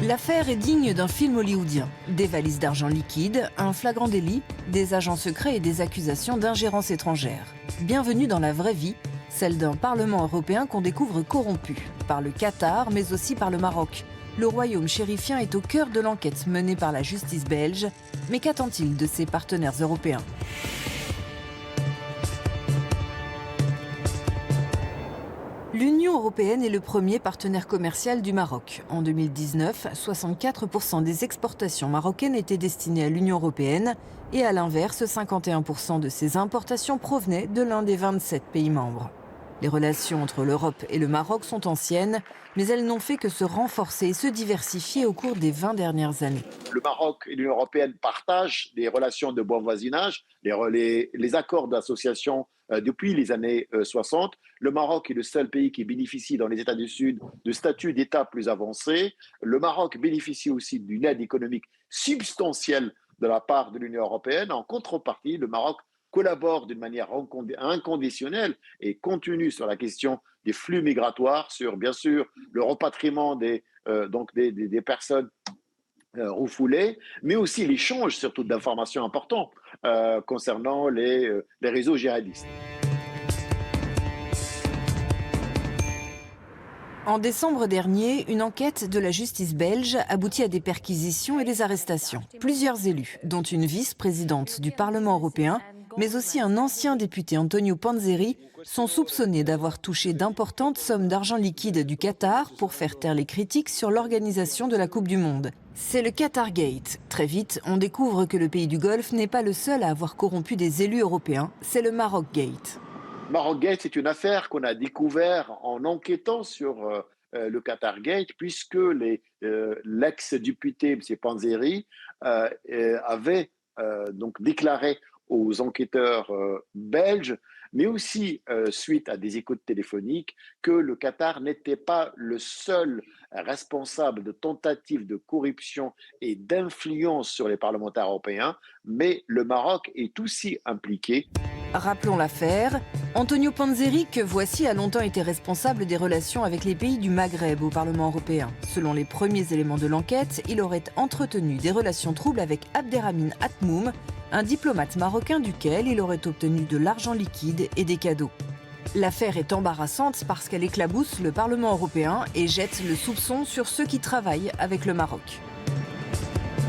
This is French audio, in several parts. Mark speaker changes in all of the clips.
Speaker 1: L'affaire est digne d'un film hollywoodien. Des valises d'argent liquide, un flagrant délit, des agents secrets et des accusations d'ingérence étrangère. Bienvenue dans la vraie vie, celle d'un Parlement européen qu'on découvre corrompu, par le Qatar mais aussi par le Maroc. Le royaume chérifien est au cœur de l'enquête menée par la justice belge. Mais qu'attend-il de ses partenaires européens ? L'Union européenne est le premier partenaire commercial du Maroc. En 2019, 64% des exportations marocaines étaient destinées à l'Union européenne et à l'inverse, 51% de ces importations provenaient de l'un des 27 pays membres. Les relations entre l'Europe et le Maroc sont anciennes, mais elles n'ont fait que se renforcer et se diversifier au cours des 20 dernières années.
Speaker 2: Le Maroc et l'Union européenne partagent des relations de bon voisinage, les accords d'association depuis les années 60. Le Maroc est le seul pays qui bénéficie dans les États du Sud de statut d'État plus avancé. Le Maroc bénéficie aussi d'une aide économique substantielle de la part de l'Union européenne. En contrepartie, le Maroc collabore d'une manière inconditionnelle et continue sur la question des flux migratoires, sur bien sûr le repatriement des personnes refoulées, mais aussi l'échange surtout d'informations importantes concernant les réseaux djihadistes.
Speaker 1: En décembre dernier, une enquête de la justice belge aboutit à des perquisitions et des arrestations. Plusieurs élus, dont une vice-présidente du Parlement européen, mais aussi un ancien député, Antonio Panzeri, sont soupçonnés d'avoir touché d'importantes sommes d'argent liquide du Qatar pour faire taire les critiques sur l'organisation de la Coupe du Monde. C'est le Qatargate. Très vite, on découvre que le pays du Golfe n'est pas le seul à avoir corrompu des élus européens, c'est le Marocgate.
Speaker 2: Marocgate, c'est une affaire qu'on a découvert en enquêtant sur le Qatargate, puisque l'ex-député, M. Panzeri, avait donc déclaré aux enquêteurs belges, mais aussi suite à des écoutes téléphoniques, que le Qatar n'était pas le seul responsable de tentatives de corruption et d'influence sur les parlementaires européens, mais le Maroc est aussi impliqué.
Speaker 1: Rappelons l'affaire. Antonio Panzeri, que voici, a longtemps été responsable des relations avec les pays du Maghreb au Parlement européen. Selon les premiers éléments de l'enquête, il aurait entretenu des relations troubles avec Abderrahmane Atmoum, un diplomate marocain duquel il aurait obtenu de l'argent liquide et des cadeaux. L'affaire est embarrassante parce qu'elle éclabousse le Parlement européen et jette le soupçon sur ceux qui travaillent avec le Maroc.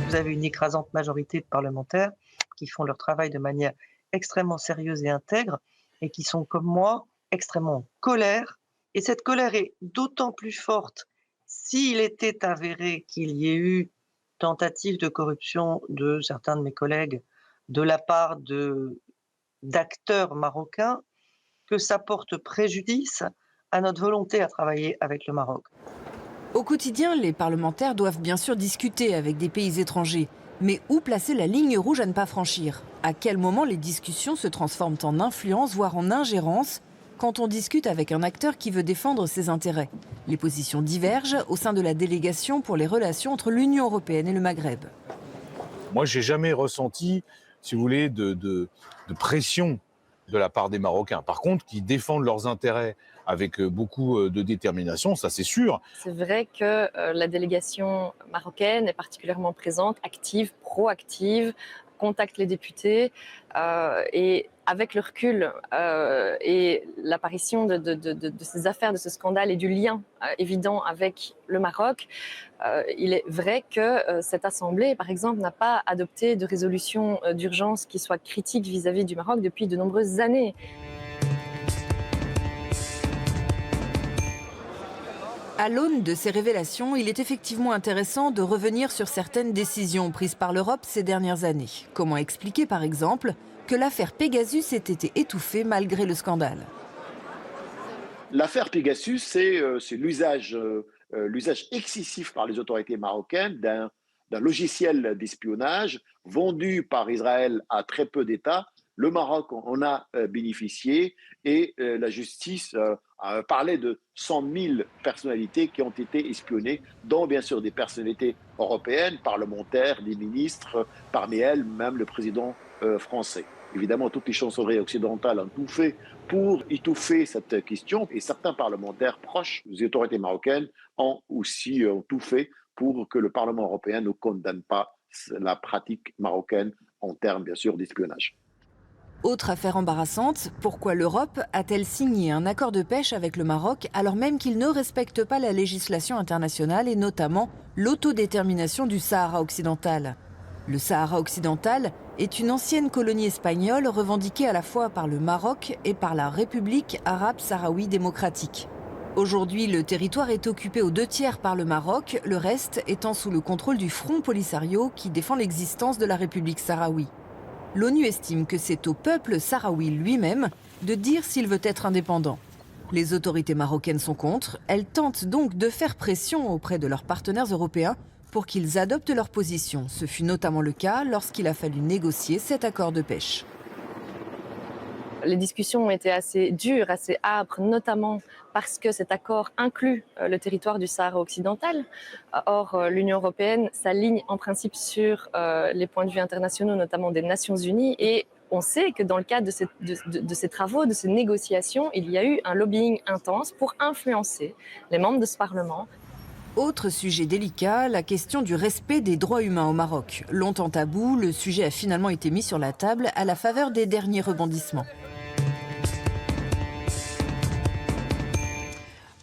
Speaker 3: Vous avez une écrasante majorité de parlementaires qui font leur travail de manière extrêmement sérieuse et intègre et qui sont, comme moi, extrêmement en colère. Et cette colère est d'autant plus forte s'il était avéré qu'il y ait eu tentative de corruption de certains de mes collègues de la part d'acteurs marocains, que ça porte préjudice à notre volonté à travailler avec le Maroc.
Speaker 1: Au quotidien, les parlementaires doivent bien sûr discuter avec des pays étrangers. Mais où placer la ligne rouge à ne pas franchir ? À quel moment les discussions se transforment en influence, voire en ingérence, quand on discute avec un acteur qui veut défendre ses intérêts ? Les positions divergent au sein de la délégation pour les relations entre l'Union européenne et le Maghreb.
Speaker 4: Moi, j'ai jamais ressenti, si vous voulez, de pression de la part des Marocains. Par contre, qui défendent leurs intérêts avec beaucoup de détermination, ça c'est sûr.
Speaker 5: C'est vrai que la délégation marocaine est particulièrement présente, active, proactive, contacte les députés et avec le recul et l'apparition de ces affaires, de ce scandale et du lien évident avec le Maroc, il est vrai que cette Assemblée, par exemple, n'a pas adopté de résolution d'urgence qui soit critique vis-à-vis du Maroc depuis de nombreuses années.
Speaker 1: À l'aune de ces révélations, il est effectivement intéressant de revenir sur certaines décisions prises par l'Europe ces dernières années. Comment expliquer, par exemple, que l'affaire Pegasus ait été étouffée malgré le scandale ?
Speaker 2: L'affaire Pegasus, c'est l'usage excessif par les autorités marocaines d'un logiciel d'espionnage vendu par Israël à très peu d'États. Le Maroc en a bénéficié et la justice a parlé de 100 000 personnalités qui ont été espionnées, dont bien sûr des personnalités européennes, parlementaires, des ministres, parmi elles même le président français. Évidemment, toutes les chancelleries occidentales ont tout fait pour étouffer cette question et certains parlementaires proches des autorités marocaines ont aussi tout fait pour que le Parlement européen ne condamne pas la pratique marocaine en termes, bien sûr, d'espionnage.
Speaker 1: Autre affaire embarrassante, pourquoi l'Europe a-t-elle signé un accord de pêche avec le Maroc alors même qu'il ne respecte pas la législation internationale et notamment l'autodétermination du Sahara occidental? Le Sahara occidental est une ancienne colonie espagnole revendiquée à la fois par le Maroc et par la République arabe sahraoui démocratique. Aujourd'hui, le territoire est occupé aux 2/3 par le Maroc, le reste étant sous le contrôle du Front Polisario qui défend l'existence de la République sahraoui. L'ONU estime que c'est au peuple sahraoui lui-même de dire s'il veut être indépendant. Les autorités marocaines sont contre, elles tentent donc de faire pression auprès de leurs partenaires européens pour qu'ils adoptent leur position. Ce fut notamment le cas lorsqu'il a fallu négocier cet accord de pêche.
Speaker 5: Les discussions ont été assez dures, assez âpres, notamment parce que cet accord inclut le territoire du Sahara occidental. Or, l'Union européenne s'aligne en principe sur les points de vue internationaux, notamment des Nations unies. Et on sait que dans le cadre de ces travaux, de ces négociations, il y a eu un lobbying intense pour influencer les membres de ce Parlement.
Speaker 1: Autre sujet délicat, la question du respect des droits humains au Maroc. Longtemps tabou, le sujet a finalement été mis sur la table à la faveur des derniers rebondissements.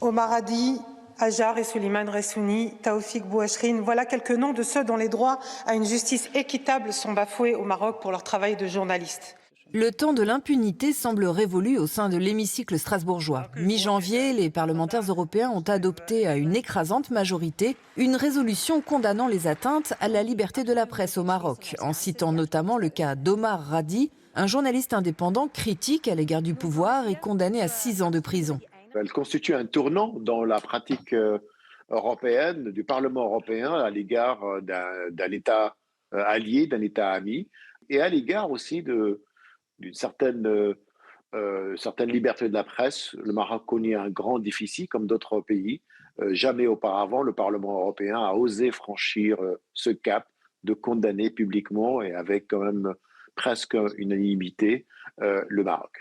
Speaker 6: Omar Hadi, Hajar et Souleymane Ressouni, Taoufik Bouachrine, voilà quelques noms de ceux dont les droits à une justice équitable sont bafoués au Maroc pour leur travail de journaliste.
Speaker 1: Le temps de l'impunité semble révolu au sein de l'hémicycle strasbourgeois. Mi-janvier, les parlementaires européens ont adopté à une écrasante majorité une résolution condamnant les atteintes à la liberté de la presse au Maroc, en citant notamment le cas d'Omar Hadi, un journaliste indépendant critique à l'égard du pouvoir et condamné à 6 ans de prison.
Speaker 2: Elle constitue un tournant dans la pratique européenne, du Parlement européen à l'égard d'un État allié, d'un État ami, et à l'égard aussi d'une certaine liberté de la presse. Le Maroc connaît un grand déficit, comme d'autres pays. Jamais auparavant, le Parlement européen a osé franchir ce cap de condamner publiquement et avec quand même presque unanimité le Maroc.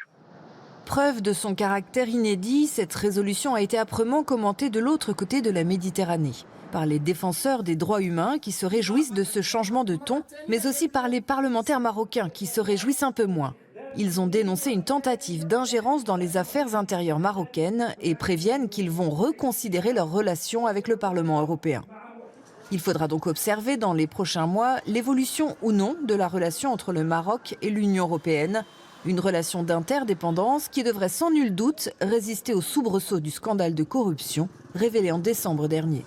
Speaker 1: Preuve de son caractère inédit, cette résolution a été âprement commentée de l'autre côté de la Méditerranée, par les défenseurs des droits humains qui se réjouissent de ce changement de ton, mais aussi par les parlementaires marocains qui se réjouissent un peu moins. Ils ont dénoncé une tentative d'ingérence dans les affaires intérieures marocaines et préviennent qu'ils vont reconsidérer leurs relations avec le Parlement européen. Il faudra donc observer dans les prochains mois l'évolution ou non de la relation entre le Maroc et l'Union européenne. Une relation d'interdépendance qui devrait sans nul doute résister aux soubresauts du scandale de corruption révélé en décembre dernier.